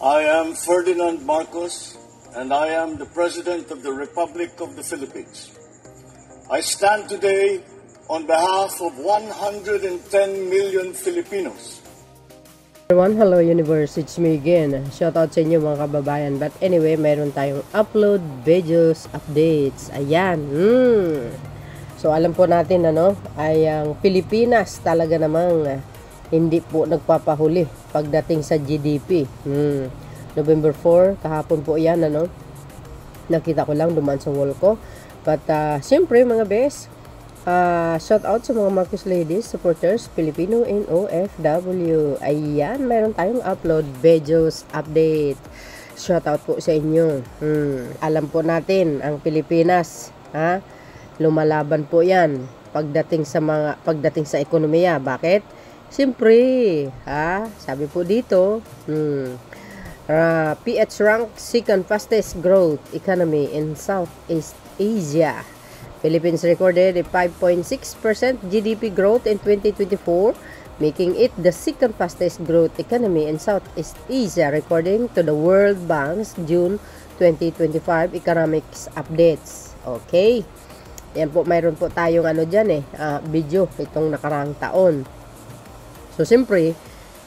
I am Ferdinand Marcos, and I am the President of the Republic of the Philippines. I stand today on behalf of 110 million Filipinos. Everyone, hello universe, it's me again. Shoutout sa inyo mga kababayan. But anyway, mayroon tayong upload videos, updates. Ayan. So alam po natin ay ang Pilipinas talaga namang hindi po nagpapahuli pagdating sa GDP. November 4, kahapon po yan, nakita ko lang dumaan sa wall ko. But siyempre mga best, shout out sa mga Marcos ladies, supporters, Filipino and OFW. Ayan, mayroon tayong upload videos, update. Shout out po sa inyo. Alam po natin ang Pilipinas, lumalaban po yan pagdating sa ekonomiya. Bakit? Siyempre, sabi po dito, PH ranked second fastest growth economy in Southeast Asia. Philippines recorded a 5.6% GDP growth in 2024, making it the second fastest growth economy in Southeast Asia, according to the World Bank's June 2025 economics updates. Okay. Yan po, mayroon po tayong dyan video itong nakaraang taon. So, siyempre,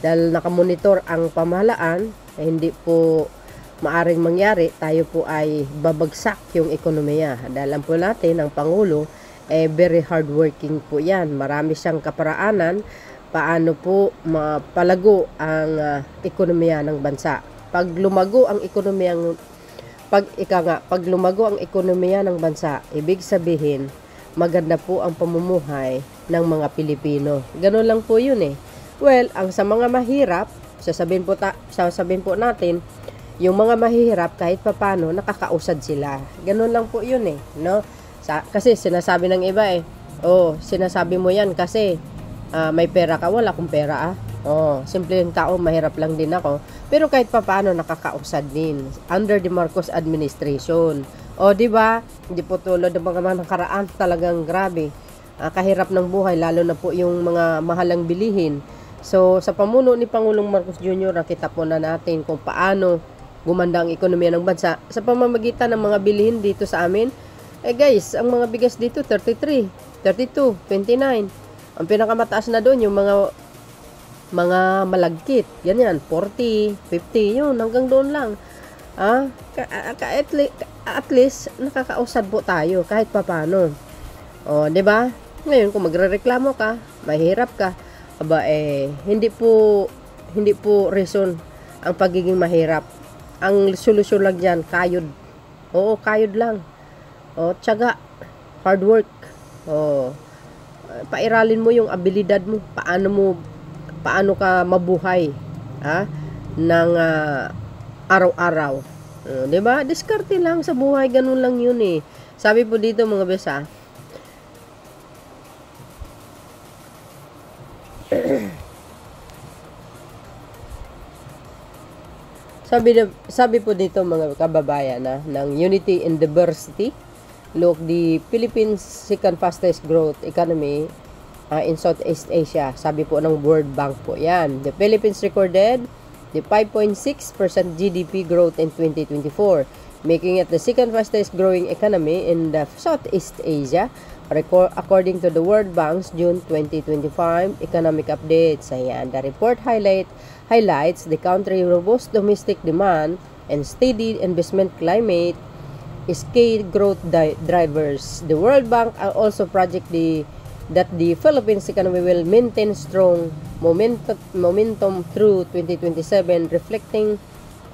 dahil nakamonitor ang pamahalaan, hindi po maaring mangyari, tayo po ay babagsak yung ekonomiya. Dahil alam po natin, ang Pangulo, very hardworking po yan. Marami siyang kaparaanan, paano po mapalago ang ekonomiya ng bansa. Pag lumago ang ekonomiya ng bansa, ibig sabihin, maganda po ang pamumuhay ng mga Pilipino. Ganun lang po yun Well, ang sa mga mahirap, sasabihin po natin, yung mga mahirap kahit papano nakakausad sila. Ganun lang po yun kasi sinasabi ng iba sinasabi mo yan kasi may pera ka, wala akong pera simple yung tao, mahirap lang din ako. Pero kahit papano nakakausad din under the Marcos administration. Di ba? Hindi po tulad ng mga nakaraan, talagang grabe. Kahirap ng buhay, lalo na po yung mga mahalang bilihin. So, sa pamuno ni Pangulong Marcos Jr., nakita po na natin kung paano gumanda ang ekonomiya ng bansa sa pamamagitan ng mga bilihin dito sa amin. Guys, ang mga bigas dito 33, 32, 29. Ang pinakamataas na doon yung mga malagkit. Ganyan, 40, 50, yun, hanggang doon lang. At least nakakausad po tayo kahit papaano. 'Di ba? Ngayon kung magrereklamo ka, mahirap ka, hindi po reason ang pagiging mahirap. Ang solusyon lang diyan, kayod. Kayod lang. Tiyaga, hard work. Pairalin mo yung abilidad mo, paano ka mabuhay ng araw-araw. 'Di ba? Diskarte lang sa buhay, ganun lang 'yun Sabi po dito mga besa, sabi po dito mga kababayan ng Unity in Diversity. Look, the Philippines second fastest growth economy in Southeast Asia. Sabi po ng World Bank po yan. The Philippines recorded the 5.6% GDP growth in 2024, making it the second fastest growing economy in the Southeast Asia, according to the World Bank's June 2025 economic updates. Ayan, the report highlights the country's robust domestic demand and steady investment climate is key growth drivers. The World Bank also project that the Philippines economy will maintain strong momentum through 2027, reflecting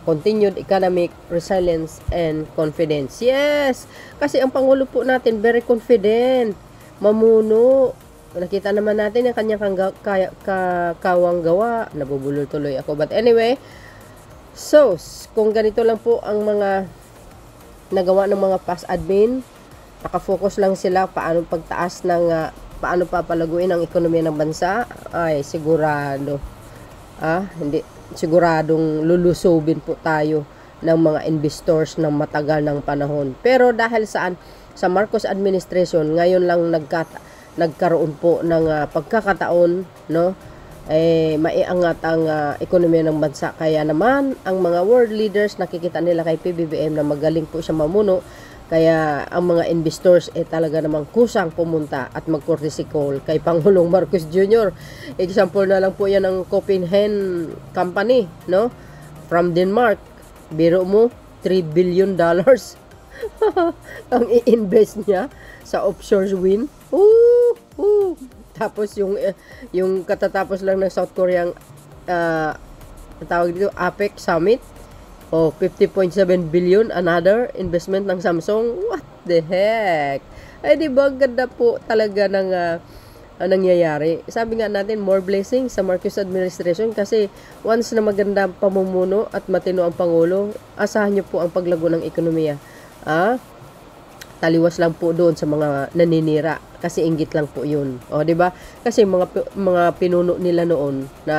continued economic resilience and confidence. Yes! Kasi ang Pangulo po natin, very confident. Mamuno. Nakita naman natin ang kanyang kawang gawa. Nabubulol tuloy ako. But anyway, so, kung ganito lang po ang mga nagawa ng mga past admin, nakafocus lang sila paano pagtaas ng paano papalaguin ang ekonomiya ng bansa, ay sigurado hindi siguradong lulusubin po tayo ng mga investors ng matagal ng panahon. Pero dahil sa Marcos administration, ngayon lang nagkaroon po ng pagkakataon maiangat ang ekonomiya ng bansa. Kaya naman, ang mga world leaders, nakikita nila kay PBBM na magaling po siya mamuno. Kaya ang mga investors talaga namang kusang pumunta at mag-courtesy call kay Pangulong Marcos Jr. Example na lang po yan ng Copenhagen Company, no? From Denmark. Biro mo, $3 billion ang i-invest niya sa offshore wind. Tapos yung katatapos lang ng South Koreang tawag dito APEC Summit, 50.7 billion another investment ng Samsung. What the heck? Ay di ba ganda po talaga ng nangyayari. Sabi nga natin, more blessings sa Marcos administration kasi once na maganda ang pamumuno at matino ang Pangulo, asahan niyo po ang paglago ng ekonomiya. Taliwas lang po doon sa mga naninira kasi inggit lang po yun. Di ba? Kasi mga pinuno nila noon na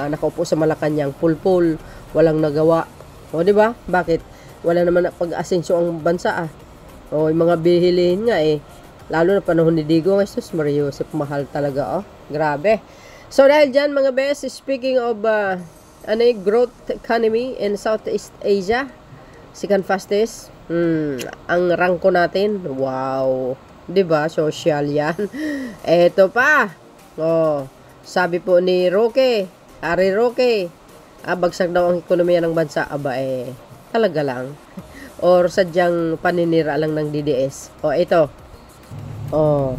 nakaupo sa Malacanang, pulpul, walang nagawa. Di ba? Bakit? Wala naman pag-asensyo ang bansa yung mga bilihin nga lalo na panahon ni Digo, Jesus Maria Joseph, mahal talaga grabe. So dahil dyan mga best, speaking of growth economy in Southeast Asia, second fastest, ang rangko natin, wow, 'di ba? Social 'yan. Eto pa. Sabi po ni Ari Roque, bagsak daw ang ekonomiya ng bansa. Talaga lang. Or sadyang paninira lang ng DDS. Ito.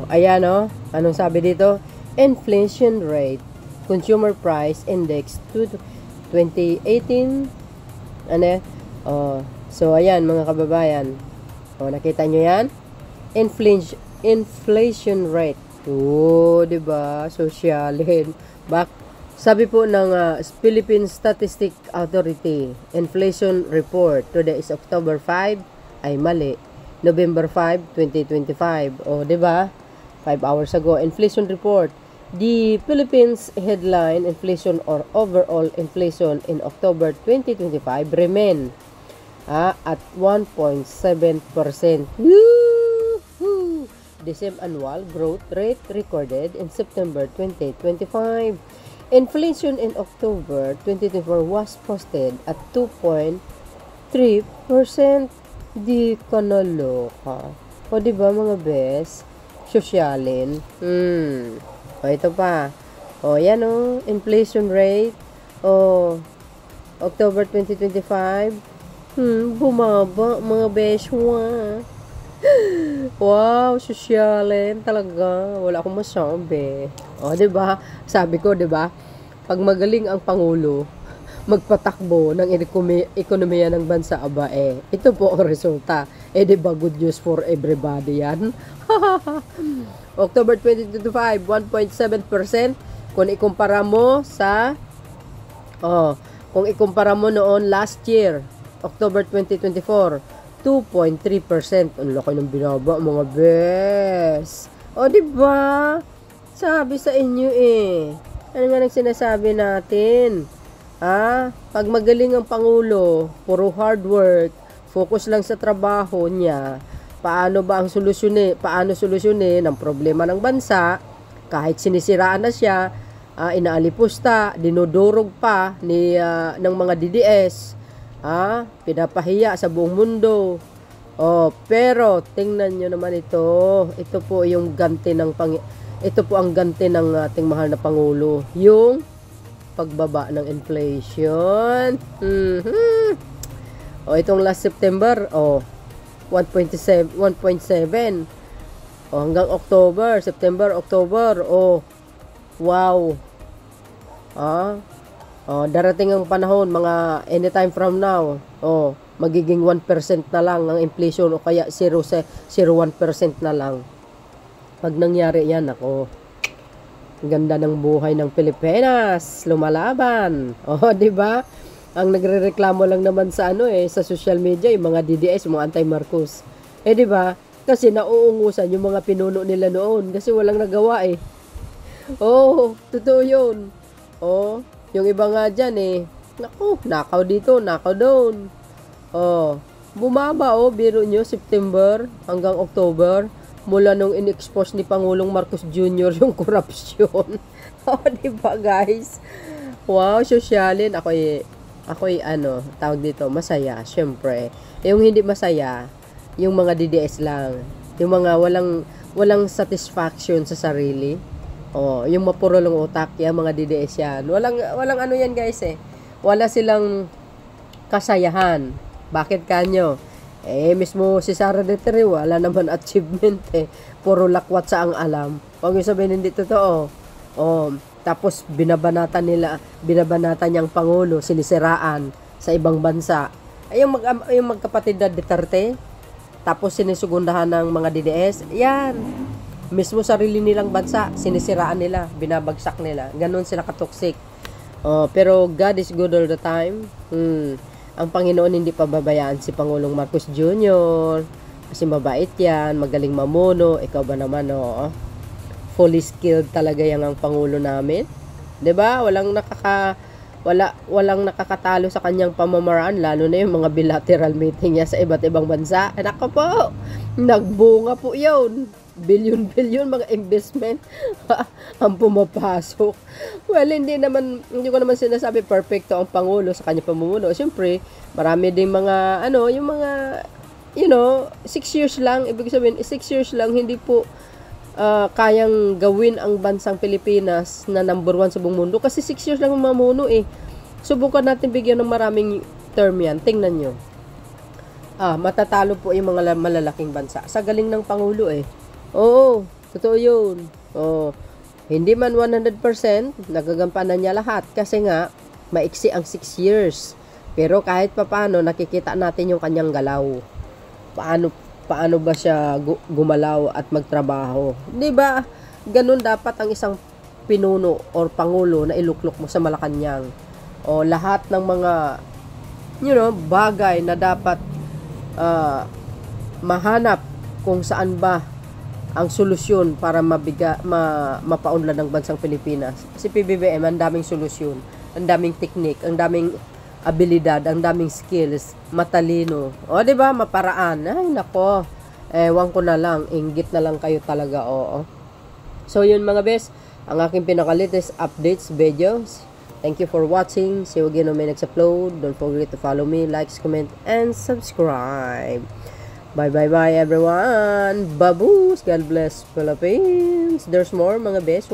Ayan Anong sabi dito? Inflation rate, consumer price index to 2018. So ayan mga kababayan. Nakita nyo yan? Inflation rate. 'Di ba? Sosyalin. Sabi po ng Philippine Statistic Authority, inflation report, today is October 5, ay mali, November 5, 2025. 'Di ba? 5 hours ago, inflation report. The Philippines headline inflation or overall inflation in October 2025 remain at 1.7%. The same annual growth rate recorded in September 2025. Inflation in October 2024 was posted at 2.3%. Di ka naloka. Di ba mga best? Sosyalin. Ito pa. Yan inflation rate. October 2025. Bumaba mga best. Wow, sosyalin talaga. Wala akong masabi. Di ba? Sabi ko, di ba? Pag magaling ang Pangulo, magpatakbo ng ekonomiya ng bansa, ito po ang resulta. Di ba good news for everybody yan? October 2025, 1.7%. Kung ikumpara mo sa noon last year, October 2024, 2.3%. Ang laki ng binaba, mga bes. Di ba? Sabi sa inyo Ano nga nang sinasabi natin? Pag magaling ang Pangulo, puro hard work, focus lang sa trabaho niya, paano solusyonin ang problema ng bansa, kahit sinisiraan na siya, inaalipusta, dinudurog pa ng mga DDS, pinapahiya sa buong mundo. Pero tingnan nyo naman ito. Ito po yung ganti ito po ang ganti ng ating mahal na Pangulo, yung pagbaba ng inflation. Itong last September, 1.7. Hanggang October, September, October, wow. Darating ang panahon, mga anytime from now, magiging 1% na lang ang inflation o kaya 0.1% na lang. Pag nangyari yan, ganda ng buhay ng Pilipinas, lumalaban. Di ba? Ang nagrereklamo lang naman sa sa social media, yung mga DDS, mga anti-Marcos. Di ba? Kasi nauungusan yung mga pinuno nila noon kasi walang nagawa totoo yun. Yung iba nga dyan nakaw dito, nakaw doon. Bumaba biro nyo, September hanggang October, mula nung in-expose ni Pangulong Marcos Jr. yung korupsyon. Oh, di ba guys? Wow, sosyalin. Ako'y ano, tawag dito, masaya, syempre. Yung hindi masaya, yung mga DDS lang. Yung mga walang satisfaction sa sarili. Oh, yung mapurol ng utak, yung mga DDS yan. Walang ano yan guys eh. Wala silang kasayahan. Bakit kanyo? Mismo si Sara Duterte, wala naman achievement eh. Puro lakwat sa ang alam. Huwag yung sabihin hindi totoo. Oh, tapos binabanatan niyang Pangulo, sinisiraan sa ibang bansa. Yung magkapatid na Duterte, tapos sinisugundahan ng mga DDS, yan. Mismo sarili nilang bansa, sinisiraan nila, binabagsak nila. Ganon sila katoksik. Oh, pero God is good all the time. Ang Panginoon hindi pababayaan si Pangulong Marcos Jr. Kasi mabait yan, magaling mamuno. Ikaw ba naman, oh? Fully skilled talaga yan ang Pangulo namin. 'Di ba? Walang nakakatalo sa kanyang pamamaraan, lalo na yung mga bilateral meeting niya sa iba't ibang bansa. Nako po, nagbunga po 'yon. Bilyon-bilyon mga investment ang pumapasok. Well, hindi ko naman sinasabi perfecto ang Pangulo sa kanyang pamumuno. Siyempre, marami ding mga, yung mga, 6 years lang, ibig sabihin, 6 years lang, hindi po kayang gawin ang bansang Pilipinas na number 1 sa buong mundo. Kasi 6 years lang ang mamuno eh. Subukan natin bigyan ng maraming term yan. Tingnan nyo. Matatalo po yung mga malalaking bansa. Sa galing ng Pangulo eh. Oo, totoo yun. Hindi man 100%, nagagampanan niya lahat. Kasi nga, maiksi ang 6 years. Pero kahit papano, nakikita natin yung kanyang galaw. Paano ba siya gumalaw at magtrabaho? 'Di ba? Ganun dapat ang isang pinuno or pangulo na iluklok mo sa Malacanang. O lahat ng mga bagay na dapat mahanap kung saan ba ang solusyon para mapaunlad ng bansang Pilipinas. Si PBBM, ang daming solusyon, ang daming technique, ang daming abilidad, ang daming skills, matalino. O, di ba? Maparaan. Ay, nako. Ewan ko na lang. Inggit na lang kayo talaga. Oo. So, yun mga best. Ang aking pinaka-latest updates, videos. Thank you for watching. See you again on my next upload. Don't forget to follow me, like, comment, and subscribe. Bye everyone. Baboos. God bless Philippines. There's more mga best.